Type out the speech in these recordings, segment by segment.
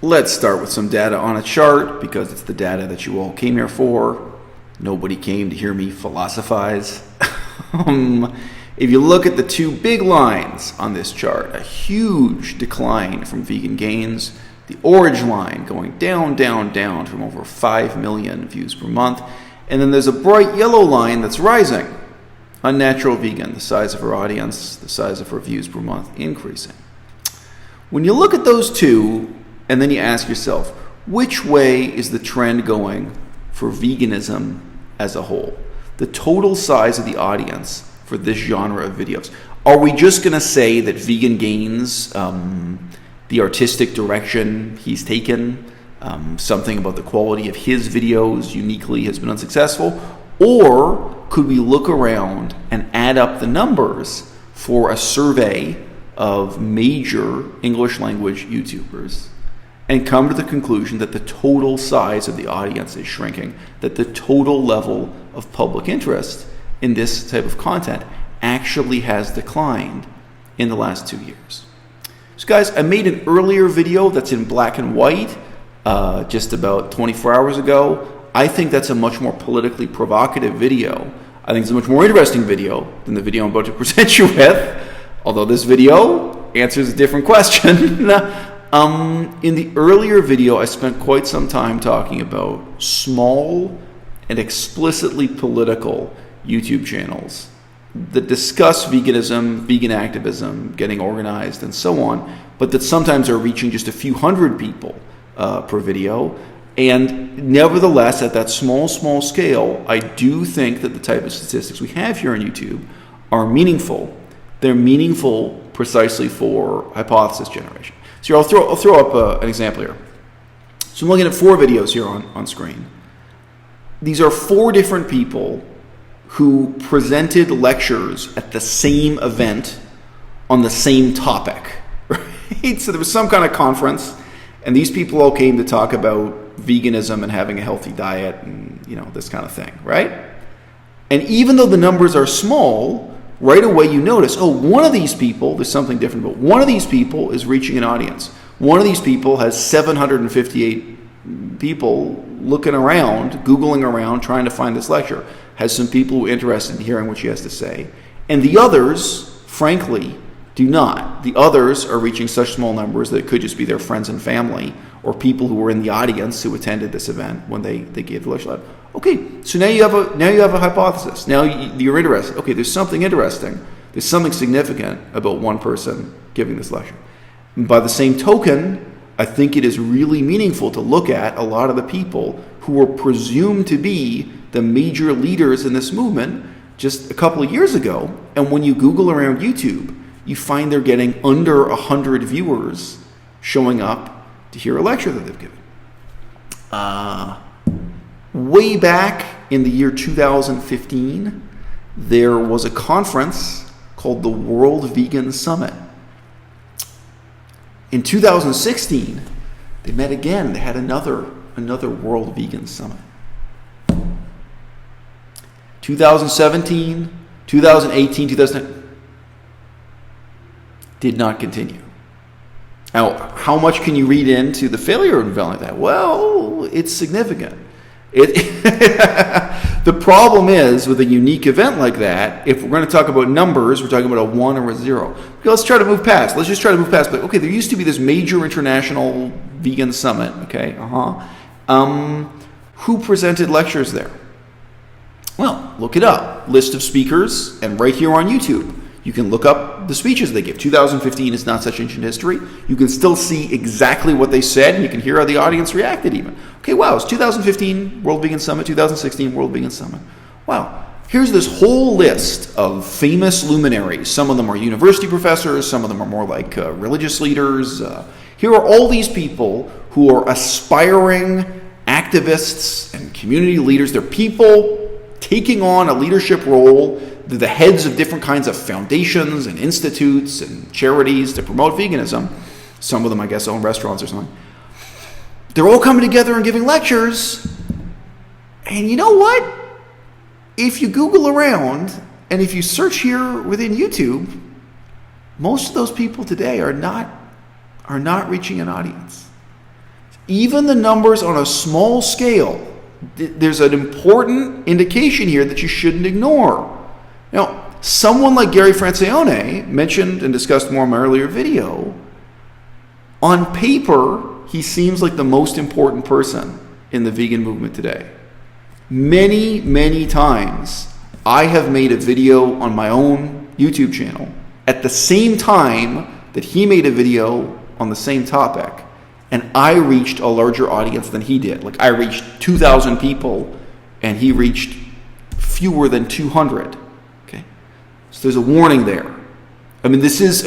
Let's start with some data on a chart, because it's the data that you all came here for. Nobody came to hear me philosophize. If you look at the two big lines on this chart, a huge decline from vegan gains, the orange line going down, down, down from over 5 million views per month, and then there's a bright yellow line that's rising. Unnatural vegan, the size of her audience, the size of her views per month increasing. When you look at those two, and then you ask yourself, which way is the trend going for veganism as a whole? The total size of the audience for this genre of videos. Are we just going to say that vegan gains, the artistic direction he's taken, something about the quality of his videos uniquely has been unsuccessful? Or could we look around and add up the numbers for a survey of major English language YouTubers and come to the conclusion that the total size of the audience is shrinking, that the total level of public interest in this type of content actually has declined in the last 2 years? So guys, I made an earlier video that's in black and white just about 24 hours ago. I think that's a much more politically provocative video. I think it's a much more interesting video than the video I'm about to present you with, although this video answers a different question. In the earlier video, I spent quite some time talking about small and explicitly political YouTube channels that discuss veganism, vegan activism, getting organized, and so on, but that sometimes are reaching just a few hundred people per video. And nevertheless, at that small scale, I do think that the type of statistics we have here on YouTube are meaningful. They're meaningful precisely for hypothesis generation. So here, I'll throw up an example here. So I'm looking at 4 videos here on screen. These are 4 different people who presented lectures at the same event on the same topic, right? So there was some kind of conference, and these people all came to talk about veganism and having a healthy diet and, this kind of thing, right? And even though the numbers are small, right away you notice, one of these people, there's something different, but one of these people is reaching an audience. One of these people has 758 people looking around, Googling around, trying to find this lecture, has some people who are interested in hearing what she has to say. And the others, frankly, do not. The others are reaching such small numbers that it could just be their friends and family or people who were in the audience who attended this event when they gave the lecture. Okay, so now you have a hypothesis. Now you're interested. Okay, there's something interesting. There's something significant about one person giving this lecture. And by the same token, I think it is really meaningful to look at a lot of the people who were presumed to be the major leaders in this movement just a couple of years ago. And when you Google around YouTube, you find they're getting under 100 viewers showing up to hear a lecture that they've given. Way back in the year 2015, there was a conference called the World Vegan Summit. In 2016, they met again. They had another World Vegan Summit. 2017, 2018, 2019 did not continue. Now, how much can you read into the failure of an event like that? Well, it's significant. The problem is with a unique event like that, if we're going to talk about numbers, we're talking about a 1 or a 0. Okay, let's try to move past. Let's just try to move past. But okay, there used to be this major international vegan summit. Okay, who presented lectures there? Well, look it up. List of speakers, and right here on YouTube, you can look up the speeches they give. 2015 is not such ancient history. You can still see exactly what they said, and you can hear how the audience reacted even. Okay, wow, it's 2015 World Vegan Summit, 2016 World Vegan Summit. Wow, here's this whole list of famous luminaries. Some of them are university professors, some of them are more like religious leaders. Here are all these people who are aspiring activists and community leaders. They're people taking on a leadership role. They're the heads of different kinds of foundations and institutes and charities to promote veganism. Some of them, I guess, own restaurants or something. They're all coming together and giving lectures. And you know what? If you Google around and if you search here within YouTube, most of those people today are not reaching an audience. even the numbers on a small scale, there's an important indication here that you shouldn't ignore. Now, someone like Gary Francione, mentioned and discussed more in my earlier video, on paper, he seems like the most important person in the vegan movement today. Many, many times, I have made a video on my own YouTube channel at the same time that he made a video on the same topic, and I reached a larger audience than he did. Like, I reached 2,000 people, and he reached fewer than 200. Okay, so there's a warning there. I mean, this is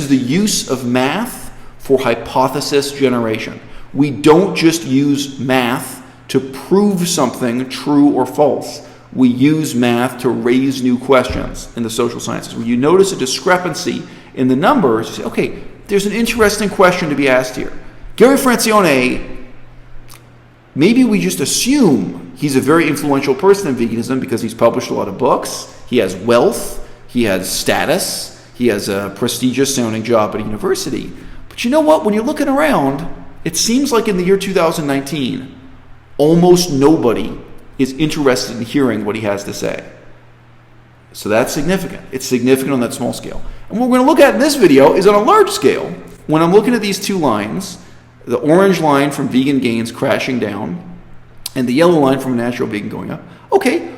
the use of math for hypothesis generation. We don't just use math to prove something true or false. We use math to raise new questions in the social sciences. When you notice a discrepancy in the numbers, you say, okay, there's an interesting question to be asked here. Gary Francione, maybe we just assume he's a very influential person in veganism because he's published a lot of books, he has wealth, he has status, he has a prestigious sounding job at a university. But you know what? When you're looking around, it seems like in the year 2019, almost nobody is interested in hearing what he has to say. So that's significant. It's significant on that small scale. And what we're going to look at in this video is on a large scale. When I'm looking at these two lines, the orange line from vegan gains crashing down and the yellow line from natural vegan going up. Okay,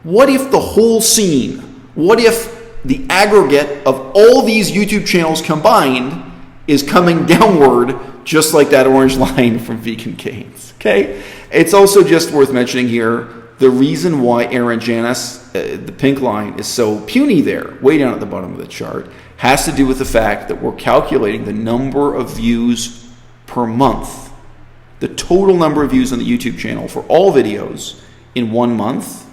what if the whole scene, what if the aggregate of all these YouTube channels combined is coming downward just like that orange line from vegan gains? Okay, it's also just worth mentioning here, the reason why Erin Janus, the pink line, is so puny there, way down at the bottom of the chart, has to do with the fact that we're calculating the number of views per month, the total number of views on the YouTube channel for all videos in 1 month,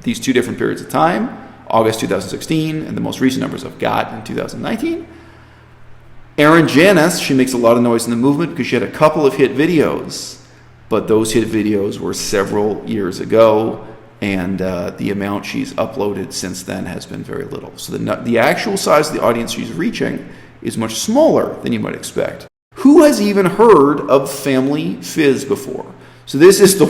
these two different periods of time, August 2016 and the most recent numbers I've got in 2019. Erin Janus, she makes a lot of noise in the movement because she had a couple of hit videos, but those hit videos were several years ago, and the amount she's uploaded since then has been very little. So the actual size of the audience she's reaching is much smaller than you might expect. Who has even heard of Family Fizz before? So this is the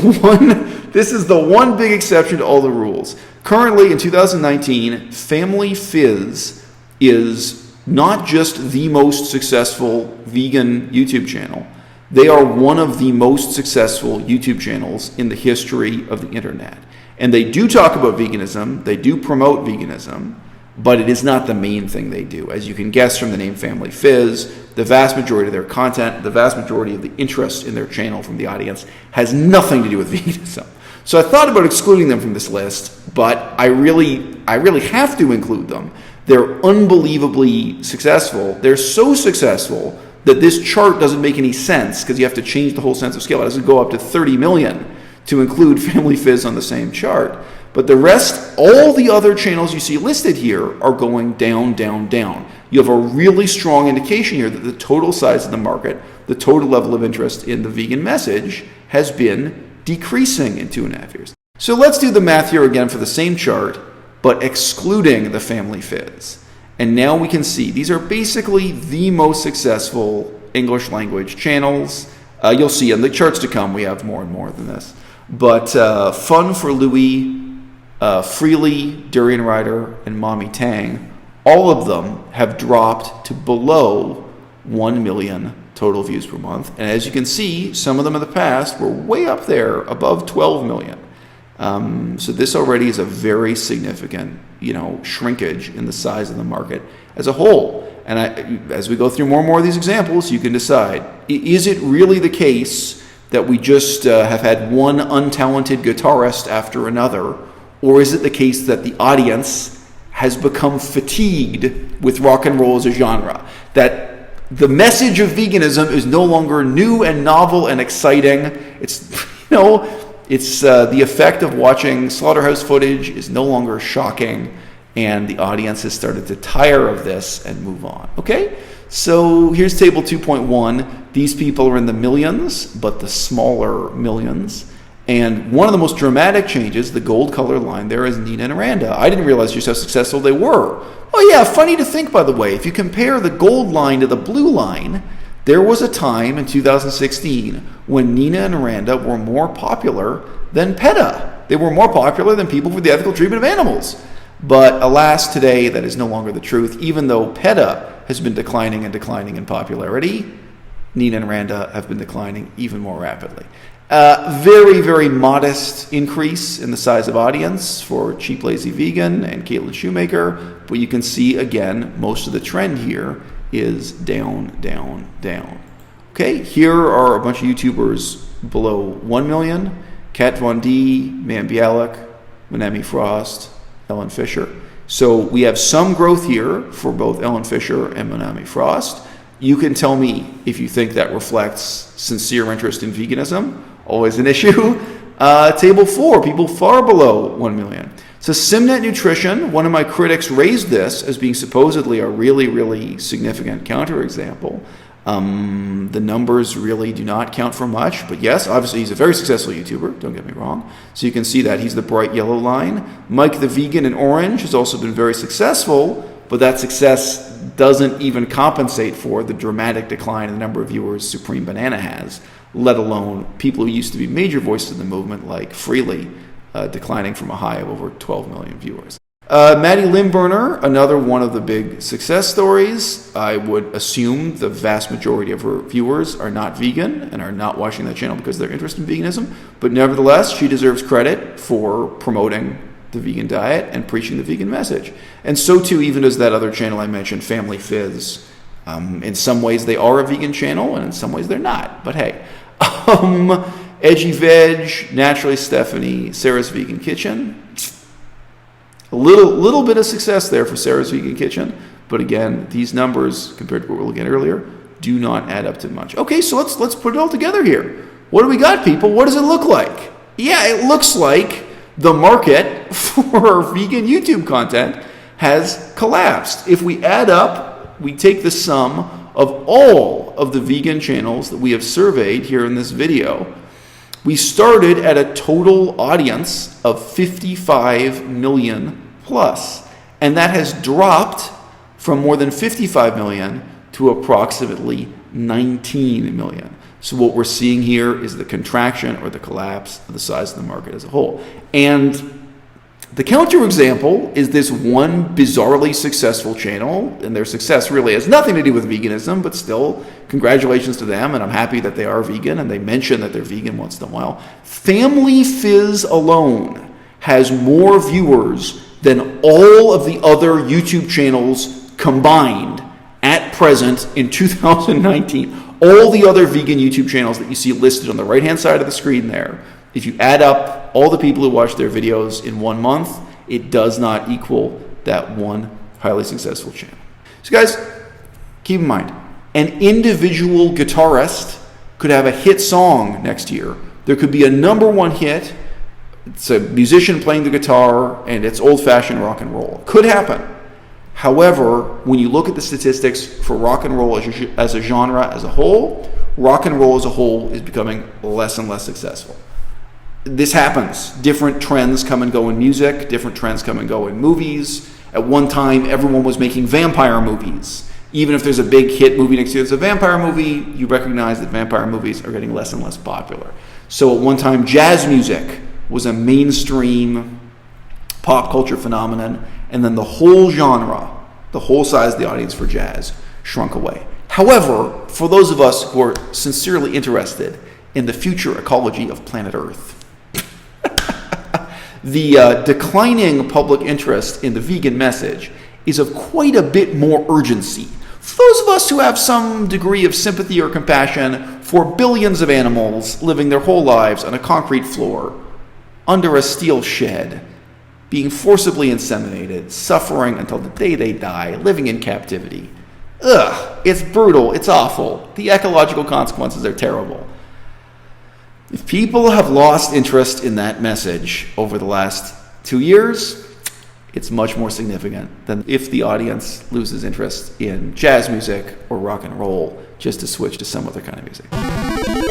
one big exception to all the rules. Currently in 2019, Family Fizz is not just the most successful vegan YouTube channel. They are one of the most successful YouTube channels in the history of the internet. And they do talk about veganism, they do promote veganism, but it is not the main thing they do. As you can guess from the name Family Fizz, the vast majority of their content, the vast majority of the interest in their channel from the audience has nothing to do with veganism. So I thought about excluding them from this list, but I really have to include them. They're unbelievably successful. They're so successful that this chart doesn't make any sense because you have to change the whole sense of scale. It doesn't go up to 30 million to include Family Fizz on the same chart. But the rest, all the other channels you see listed here are going down, down, down. You have a really strong indication here that the total size of the market, the total level of interest in the vegan message has been decreasing in 2.5 years. So let's do the math here again for the same chart, but excluding the Family Fizz. And now we can see these are basically the most successful English language channels. You'll see in the charts to come, we have more and more than this. But Fun for Louie, Freelee, Durianrider, and MommyTang, all of them have dropped to below 1 million total views per month. And as you can see, some of them in the past were way up there, above 12 million. So this already is a very significant, shrinkage in the size of the market as a whole. And as we go through more and more of these examples, you can decide, is it really the case that we just have had one untalented guitarist after another, or is it the case that the audience has become fatigued with rock and roll as a genre? That the message of veganism is no longer new and novel and exciting. It's, it's the effect of watching slaughterhouse footage is no longer shocking, and the audience has started to tire of this and move on. Okay, so here's table 2.1. These people are in the millions, but the smaller millions. And one of the most dramatic changes, the gold color line there, is NinaAndRanda. I didn't realize just how successful they were. Oh yeah, funny to think, by the way, if you compare the gold line to the blue line, There was a time in 2016 when NinaAndRanda were more popular than PETA. They were more popular than People for the Ethical Treatment of Animals. But alas, today that is no longer the truth. Even though PETA has been declining and declining in popularity, NinaAndRanda have been declining even more rapidly. Very, very modest increase in the size of audience for Cheap Lazy Vegan and Caitlin Shoemaker, but you can see, again, most of the trend here is down, down, down. Okay, here are a bunch of YouTubers below 1 million. Kat Von D, Man Bialik, Monami Frost, Ellen Fisher. So we have some growth here for both Ellen Fisher and Monami Frost. You can tell me if you think that reflects sincere interest in veganism. Always an issue. Table 4, people far below 1 million. So Simnett Nutrition, one of my critics raised this as being supposedly a really, really significant counterexample. The numbers really do not count for much, but yes, obviously he's a very successful YouTuber, don't get me wrong. So you can see that he's the bright yellow line. Mike the Vegan in orange has also been very successful, but that success doesn't even compensate for the dramatic decline in the number of viewers Supreme Banana has, let alone people who used to be major voices in the movement like Freelee, declining from a high of over 12 million viewers. Maddie Lymburner, another one of the big success stories. I would assume the vast majority of her viewers are not vegan and are not watching that channel because they're interested in veganism, but nevertheless, she deserves credit for promoting the vegan diet and preaching the vegan message. And so too, even does that other channel I mentioned, Family Fizz. In some ways they are a vegan channel, and in some ways they're not, but hey. Edgy Veg, Naturally Stefanie, Sarah's Vegan Kitchen. A little bit of success there for Sarah's Vegan Kitchen, but again, these numbers, compared to what we were looking at earlier, do not add up to much. Okay, so let's put it all together here. What do we got, people? What does it look like? Yeah, it looks like the market for vegan YouTube content has collapsed. If we add up, we take the sum of all of the vegan channels that we have surveyed here in this video, we started at a total audience of 55 million plus, and that has dropped from more than 55 million to approximately 19 million. So what we're seeing here is the contraction or the collapse of the size of the market as a whole. And the counterexample is this one bizarrely successful channel, and their success really has nothing to do with veganism, but still, congratulations to them, and I'm happy that they are vegan, and they mention that they're vegan once in a while. Family Fizz alone has more viewers than all of the other YouTube channels combined at present in 2019. All the other vegan YouTube channels that you see listed on the right-hand side of the screen there, if you add up all the people who watch their videos in 1 month, it does not equal that one highly successful channel. So guys, keep in mind, an individual guitarist could have a hit song next year. There could be a #1 hit. It's a musician playing the guitar, and it's old-fashioned rock and roll. Could happen. However, when you look at the statistics for rock and roll as a genre as a whole, rock and roll as a whole is becoming less and less successful. This happens. Different trends come and go in music. Different trends come and go in movies. At one time, everyone was making vampire movies. Even if there's a big hit movie next year that's a vampire movie, you recognize that vampire movies are getting less and less popular. So at one time, jazz music was a mainstream pop culture phenomenon, and then the whole genre, the whole size of the audience for jazz, shrunk away. However, for those of us who are sincerely interested in the future ecology of planet Earth, the declining public interest in the vegan message is of quite a bit more urgency. For those of us who have some degree of sympathy or compassion for billions of animals living their whole lives on a concrete floor, under a steel shed, being forcibly inseminated, suffering until the day they die, living in captivity. Ugh, it's brutal, it's awful. The ecological consequences are terrible. If people have lost interest in that message over the last 2 years, it's much more significant than if the audience loses interest in jazz music or rock and roll just to switch to some other kind of music.